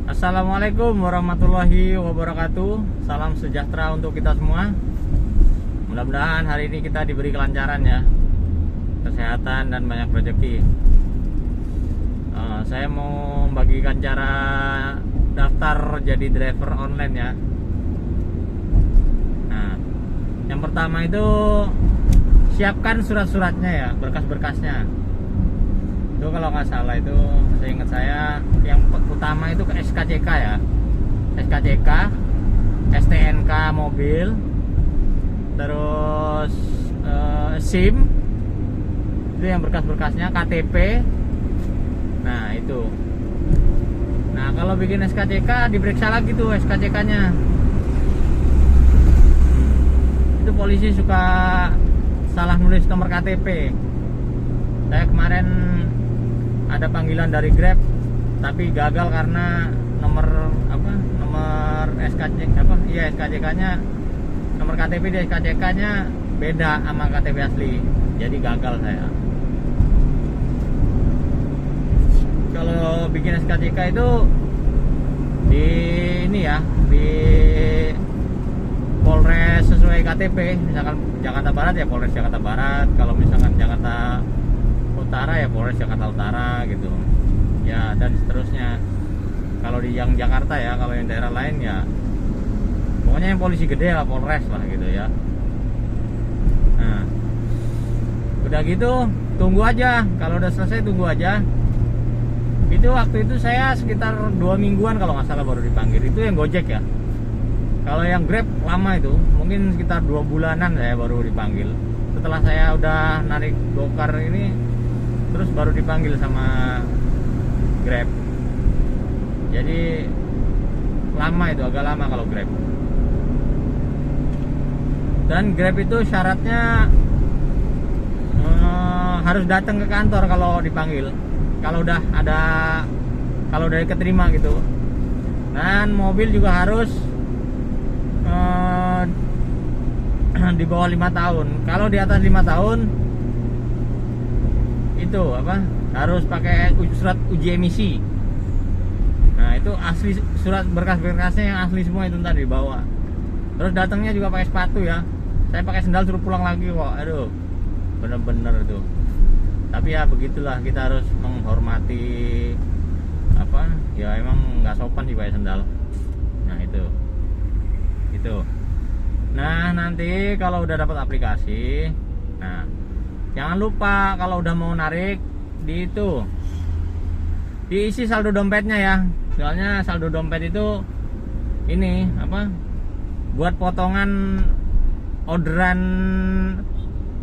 Assalamualaikum warahmatullahi wabarakatuh. Salam sejahtera untuk kita semua. Mudah-mudahan hari ini kita diberi kelancaran ya, kesehatan dan banyak rezeki. Saya mau membagikan cara daftar jadi driver online ya. Nah, yang pertama itu siapkan surat-suratnya ya, berkas-berkasnya. Itu kalau nggak salah itu, saya ingat saya yang utama itu ke SKCK ya, SKCK, STNK mobil, terus SIM, itu yang berkas-berkasnya, KTP. Nah itu. Nah kalau bikin SKCK diperiksa lagi tuh SKCK-nya. Itu polisi suka salah nulis nomor KTP. Saya kemarin ada panggilan dari Grab tapi gagal karena nomor SKCK-nya, nomor KTP di SKCK-nya beda sama KTP asli, jadi gagal saya. Kalau bikin SKCK itu di ini ya, di Polres sesuai KTP. Misalkan Jakarta Barat ya Polres Jakarta Barat, kalau misalkan Jakarta Utara ya Polres Jakarta Utara gitu ya, dan seterusnya. Kalau di yang Jakarta ya, kalau yang daerah lain ya pokoknya yang polisi gede lah, Polres lah gitu ya. Nah udah gitu tunggu aja, kalau udah selesai tunggu aja. Itu waktu itu saya sekitar 2 mingguan kalau nggak salah baru dipanggil. Itu yang Gojek ya. Kalau yang Grab lama, itu mungkin sekitar 2 bulanan saya baru dipanggil. Setelah saya udah narik Gokar ini, terus baru dipanggil sama Grab. Jadi lama, itu agak lama kalau Grab. Dan Grab itu syaratnya harus datang ke kantor kalau dipanggil. Kalau udah keterima gitu. Dan mobil juga harus di bawah 5 tahun. Kalau di atas 5 tahun itu harus pakai surat uji emisi. Nah itu asli, surat berkas-berkasnya yang asli semua itu tadi dibawa. Terus datangnya juga pakai sepatu ya. Saya pakai sendal suruh pulang lagi kok. Aduh, bener-bener itu. Tapi ya begitulah, kita harus menghormati ya, emang nggak sopan sih pakai sendal. Nah itu. Nah nanti kalau udah dapat aplikasi, nah jangan lupa kalau udah mau narik diisi saldo dompetnya ya. Soalnya saldo dompet itu ini buat potongan orderan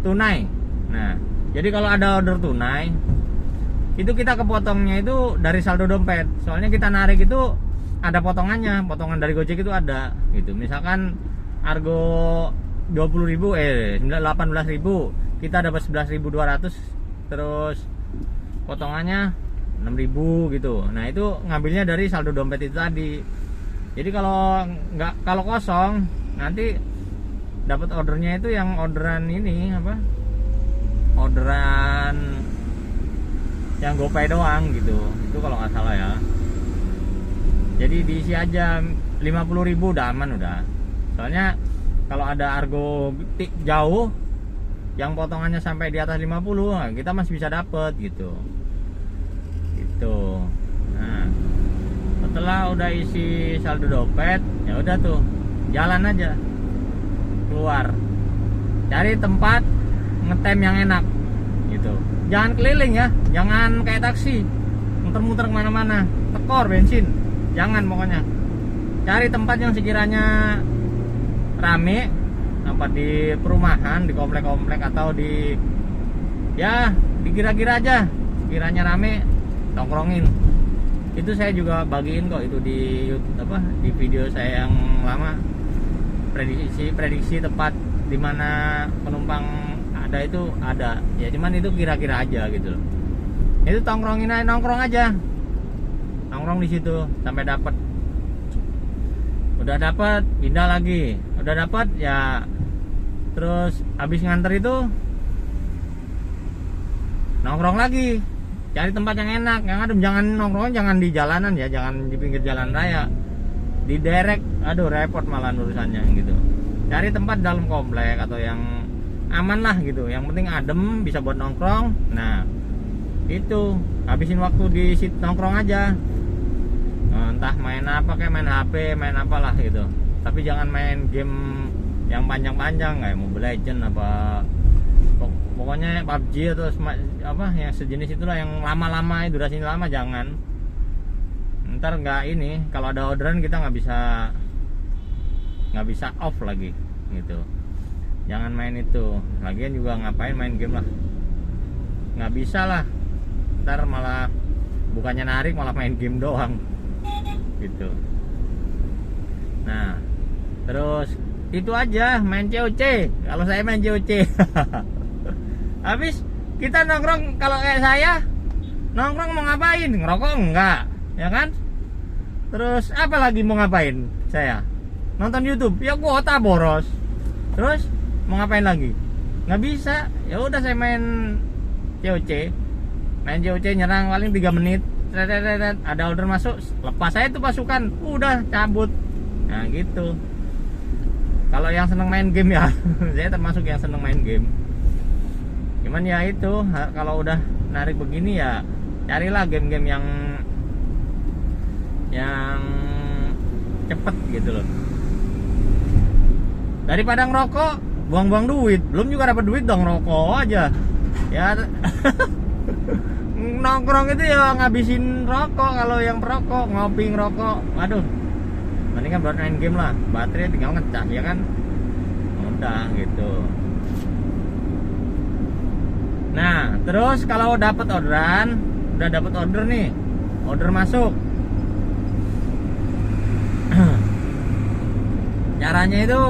tunai. Nah jadi kalau ada order tunai itu kita kepotongnya itu dari saldo dompet. Soalnya kita narik itu ada potongannya, potongan dari Gojek itu ada gitu. Misalkan argo 18.000 kita dapat 11.200, terus potongannya 6.000 gitu. Nah itu ngambilnya dari saldo dompet itu tadi. Jadi kalau kosong nanti dapat ordernya itu yang orderan ini orderan yang GoPay doang gitu. Itu kalau nggak salah ya. Jadi diisi aja 50.000 udah aman udah. Soalnya kalau ada argo jauh yang potongannya sampai di atas 50, nah kita masih bisa dapet gitu. Nah setelah udah isi saldo dompet ya udah tuh jalan aja keluar, cari tempat ngetem yang enak gitu. Jangan keliling ya, jangan kayak taksi muter-muter kemana-mana, tekor bensin, jangan. Pokoknya cari tempat yang sekiranya rame, di perumahan, di komplek-komplek, atau di kira-kira aja sekiranya rame, tongkrongin. Itu saya juga bagiin kok itu di YouTube, di video saya yang lama, prediksi tempat dimana penumpang ada itu ada ya, cuman itu kira-kira aja gitu loh. Itu tongkrongin aja, nongkrong di situ sampai dapat. Udah dapat pindah lagi, udah dapat ya, terus habis nganter itu nongkrong lagi cari tempat yang enak, yang adem. Jangan nongkrong, jangan di jalanan ya, jangan di pinggir jalan raya, di derek, aduh repot malah urusannya gitu. Cari tempat dalam komplek atau yang aman lah gitu, yang penting adem, bisa buat nongkrong. Nah itu habisin waktu di situ nongkrong aja. Entah main apa, kayak main HP, main apalah gitu, tapi jangan main game yang panjang-panjang kayak Mobile Legends apa, pokoknya PUBG atau apa yang sejenis itulah, yang lama-lama, durasinya lama. Jangan, ntar nggak ini, kalau ada orderan kita nggak bisa off lagi gitu. Jangan main itu. Lagian juga ngapain main game lah, nggak bisa lah, ntar malah bukannya narik malah main game doang gitu. Nah terus itu aja, main COC. Kalau saya main COC habis kita nongkrong, kalau kayak saya nongkrong mau ngapain? Ngerokok enggak, ya kan? Terus apa lagi mau ngapain saya? Nonton YouTube, ya kuota boros. Terus mau ngapain lagi? Nggak bisa. Ya udah saya main COC. Main COC nyerang paling 3 menit. Ada order masuk, lepas saya itu pasukan, udah cabut. Nah gitu. Kalau yang seneng main game ya saya termasuk yang seneng main game. Cuman ya itu, kalau udah narik begini ya carilah game-game yang cepet gitu loh, daripada ngerokok buang-buang duit. Belum juga dapat duit dong, rokok aja ya. Nongkrong itu ya ngabisin rokok. Kalau yang perokok, ngopi ngerokok, waduh, mendingan buat main game lah, baterai tinggal ngecas ya kan, udah gitu. Nah terus kalau dapat orderan, udah dapat order nih, order masuk, caranya itu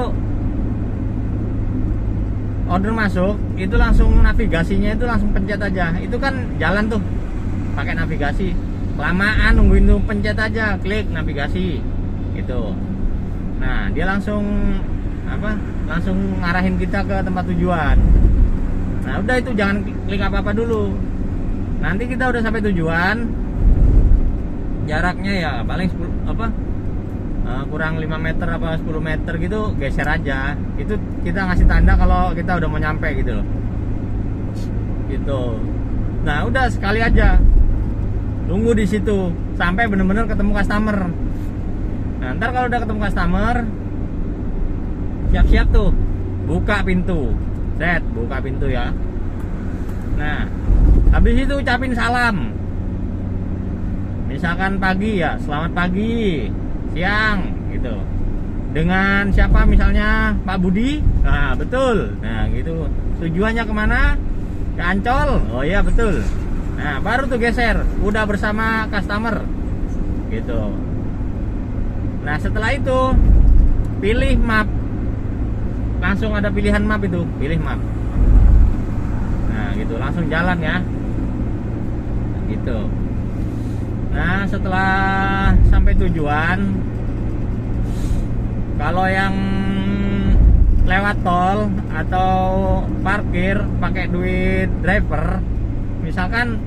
order masuk itu langsung navigasinya itu langsung pencet aja. Itu kan jalan tuh pakai navigasi, kelamaan nungguin tuh, pencet aja, klik navigasi gitu. Nah dia langsung langsung ngarahin kita ke tempat tujuan. Nah udah, itu jangan klik apa-apa dulu. Nanti kita udah sampai tujuan, jaraknya ya paling 10 kurang 5 meter apa 10 meter gitu, geser aja. Itu kita ngasih tanda kalau kita udah mau nyampe gitu loh, gitu. Nah udah, sekali aja tunggu di situ sampai bener-bener ketemu customer. Nah ntar kalau udah ketemu customer, siap-siap tuh buka pintu, buka pintu ya. Nah habis itu ucapin salam, misalkan pagi ya, selamat pagi, siang gitu, dengan siapa, misalnya Pak Budi. Nah betul, nah gitu. Tujuannya kemana? Ke Ancol. Oh iya betul. Nah baru tuh geser, udah bersama customer gitu. Nah setelah itu pilih map, langsung ada pilihan map itu, pilih map. Nah gitu, langsung jalan ya gitu. Nah setelah sampai tujuan, kalau yang lewat tol atau parkir pakai duit driver, misalkan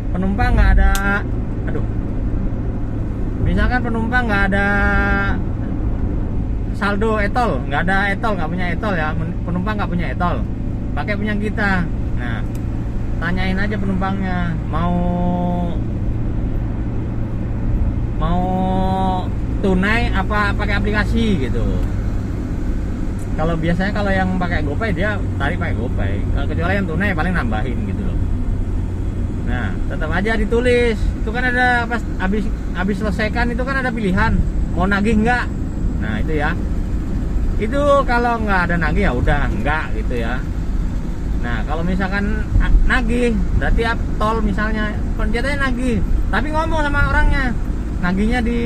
penumpang nggak ada, misalkan penumpang nggak ada saldo etol, nggak punya etol ya, penumpang nggak punya etol, pakai punya kita. Nah tanyain aja penumpangnya mau tunai apa pakai aplikasi gitu. Kalau biasanya kalau yang pakai GoPay dia tarik pakai GoPay, kecuali yang tunai paling nambahin gitu loh. Nah tetap aja ditulis itu kan, ada pas habis selesaikan itu kan ada pilihan mau nagih nggak. Nah itu ya, itu kalau nggak ada nagih ya udah nggak gitu ya. Nah kalau misalkan nagih, berarti tol misalnya pencetnya nagih, tapi ngomong sama orangnya, nagihnya di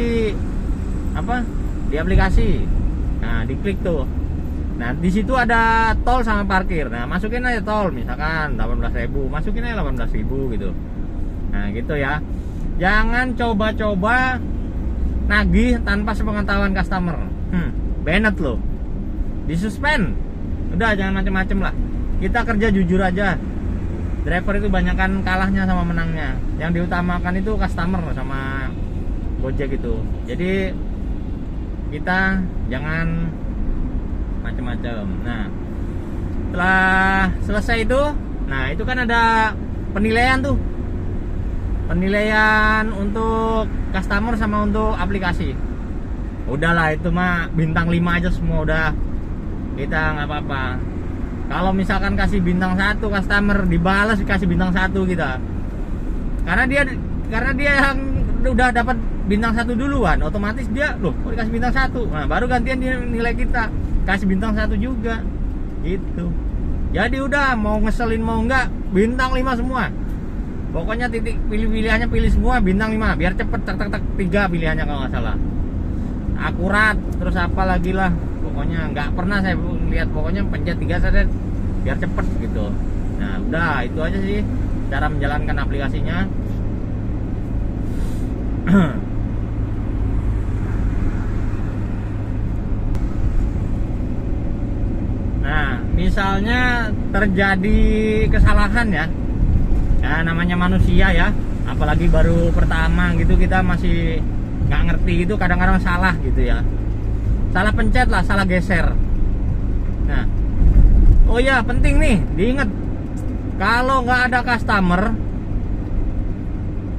aplikasi. Nah diklik tuh. Nah di situ ada tol sama parkir. Nah masukin aja tol, misalkan 18.000, masukin aja 18.000 gitu. Nah gitu ya. Jangan coba-coba nagih tanpa sepengetahuan customer. Banned loh, disuspend. Udah jangan macem-macem lah. Kita kerja jujur aja. driver itu banyakkan kalahnya sama menangnya. Yang diutamakan itu customer sama Gojek itu. Jadi kita jangan macam-macam. Nah, setelah selesai itu, nah itu kan ada penilaian tuh, penilaian untuk customer sama untuk aplikasi. Udahlah itu mah bintang 5 aja semua udah, kita nggak apa-apa. Kalau misalkan kasih bintang 1 customer, dibalas kasih bintang 1 kita, karena dia yang udah dapat bintang 1 duluan, otomatis dia loh kok dikasih bintang 1. Nah baru gantian dia nilai kita kasih bintang 1 juga gitu. Jadi udah mau ngeselin mau enggak, bintang 5 semua. Pokoknya titik pilihannya pilih semua bintang 5 biar cepet, tak 3 pilihannya kalau nggak salah. Akurat, terus apa lagi lah. Pokoknya nggak pernah saya lihat, pokoknya pencet 3 saja biar cepet gitu. Nah udah itu aja sih cara menjalankan aplikasinya. Nah misalnya terjadi kesalahan ya, namanya manusia ya, apalagi baru pertama gitu, kita masih nggak ngerti gitu, kadang-kadang salah gitu ya, salah pencet lah, salah geser. Nah oh ya penting nih diingat, kalau nggak ada customer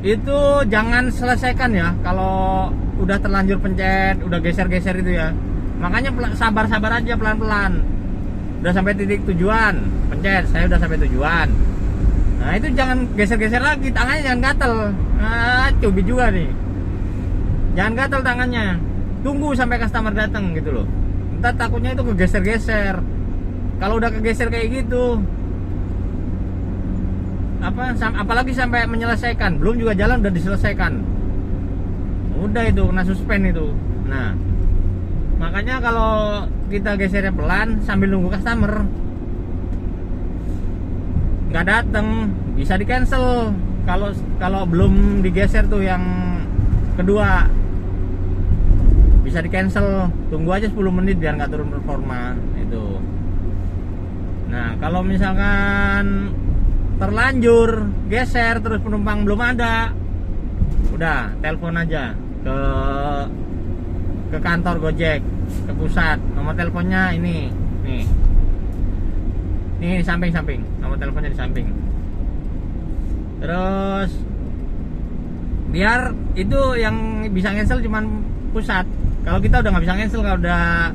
itu jangan selesaikan ya. Kalau udah terlanjur pencet, udah geser-geser itu ya, makanya sabar-sabar aja, pelan-pelan. Udah sampai titik tujuan, pencet, saya udah sampai tujuan. Nah itu jangan geser-geser lagi, tangannya jangan gatel. Nah cubit juga nih, jangan gatel tangannya, tunggu sampai customer datang gitu loh. Entar takutnya itu kegeser-geser. Kalau udah kegeser kayak gitu, apalagi sampai menyelesaikan, belum juga jalan udah diselesaikan, udah itu kena suspend itu. Nah makanya kalau kita gesernya pelan sambil nunggu customer nggak datang, bisa di cancel. Kalau belum digeser tuh yang kedua, bisa di cancel, tunggu aja 10 menit biar nggak turun performa itu. Nah kalau misalkan terlanjur geser terus penumpang belum ada, udah telepon aja ke kantor Gojek, ke pusat. Nomor teleponnya ini nih di samping, nomor teleponnya di samping. Terus biar itu yang bisa cancel cuman pusat. Kalau kita udah nggak bisa cancel kalau udah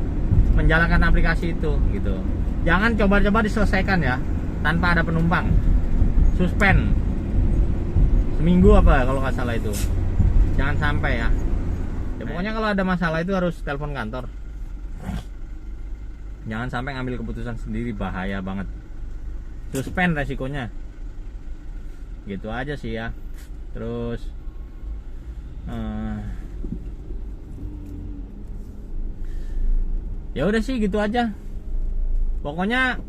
menjalankan aplikasi itu gitu. Jangan coba-coba diselesaikan ya tanpa ada penumpang. Suspend seminggu apa kalau nggak salah itu, jangan sampai ya. Pokoknya kalau ada masalah itu harus telepon kantor, jangan sampai ngambil keputusan sendiri, bahaya banget. Suspend resikonya gitu aja sih ya. Terus ya udah sih gitu aja. Pokoknya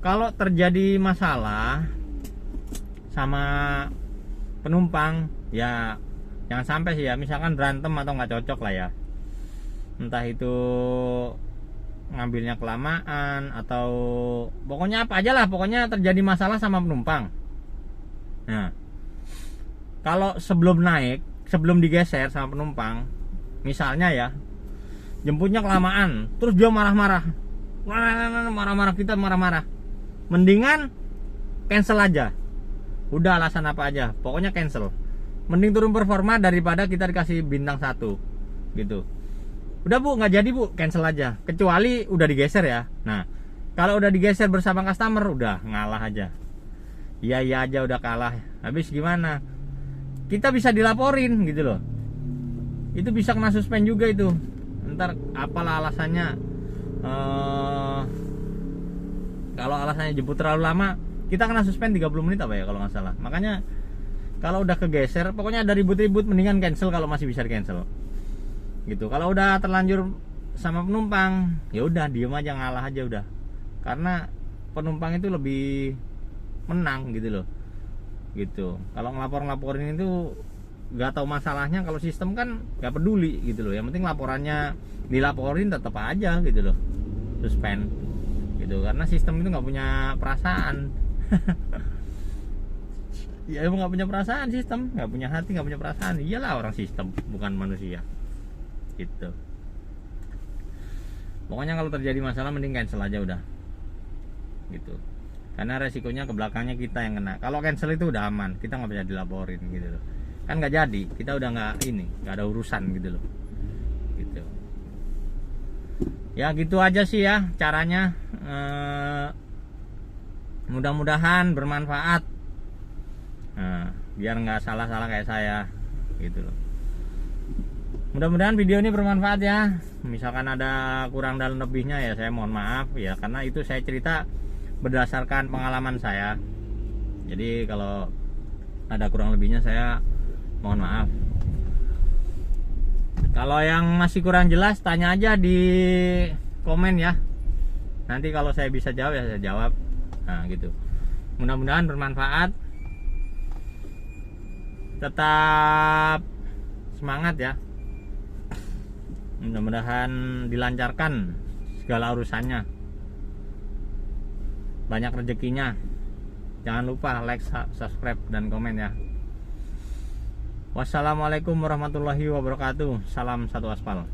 kalau terjadi masalah sama penumpang ya jangan sampai sih ya, misalkan berantem atau nggak cocok lah ya, entah itu ngambilnya kelamaan atau pokoknya apa aja lah, pokoknya terjadi masalah sama penumpang. Nah kalau sebelum naik, sebelum digeser sama penumpang, misalnya ya jemputnya kelamaan, terus dia marah-marah, kita marah-marah, mendingan cancel aja. Udah alasan apa aja, pokoknya cancel. Mending turun performa daripada kita dikasih bintang 1 gitu. Udah bu, nggak jadi bu, cancel aja. Kecuali udah digeser ya. Nah kalau udah digeser bersama customer, udah ngalah aja. Iya aja udah kalah. Habis gimana? Kita bisa dilaporin gitu loh. Itu bisa kena suspend juga itu. Ntar apalah alasannya. Kalau alasannya jemput terlalu lama, kita kena suspend 30 menit apa ya kalau nggak salah. Makanya kalau udah kegeser, pokoknya ada ribut-ribut mendingan cancel kalau masih bisa di cancel gitu. Kalau udah terlanjur sama penumpang, ya udah diem aja, ngalah aja udah, karena penumpang itu lebih menang gitu loh gitu. Kalau ngelapor-laporin itu nggak tahu masalahnya, kalau sistem kan nggak peduli gitu loh. Yang penting laporannya dilaporin tetap aja gitu loh, suspend gitu, karena sistem itu nggak punya perasaan. Ya emang nggak punya perasaan sistem, nggak punya hati, nggak punya perasaan. Iyalah orang sistem, bukan manusia. Gitu. Pokoknya kalau terjadi masalah mending cancel aja udah. Gitu. Karena resikonya ke belakangnya kita yang kena. Kalau cancel itu udah aman, kita nggak bisa dilaporin gitu loh. Kan nggak jadi, kita udah nggak ada urusan gitu loh. Gitu. Ya gitu aja sih ya caranya. Mudah-mudahan bermanfaat. Nah, biar nggak salah-salah kayak saya gitu loh. Mudah-mudahan video ini bermanfaat ya. Misalkan ada kurang dan lebihnya ya saya mohon maaf ya, karena itu saya cerita berdasarkan pengalaman saya. Jadi kalau ada kurang lebihnya saya mohon maaf. Kalau yang masih kurang jelas tanya aja di komen ya. Nanti kalau saya bisa jawab ya saya jawab. Nah gitu. Mudah-mudahan bermanfaat. Tetap semangat ya. Mudah-mudahan dilancarkan segala urusannya. Banyak rezekinya. Jangan lupa like, subscribe, dan komen ya. Wassalamualaikum warahmatullahi wabarakatuh. Salam satu aspal.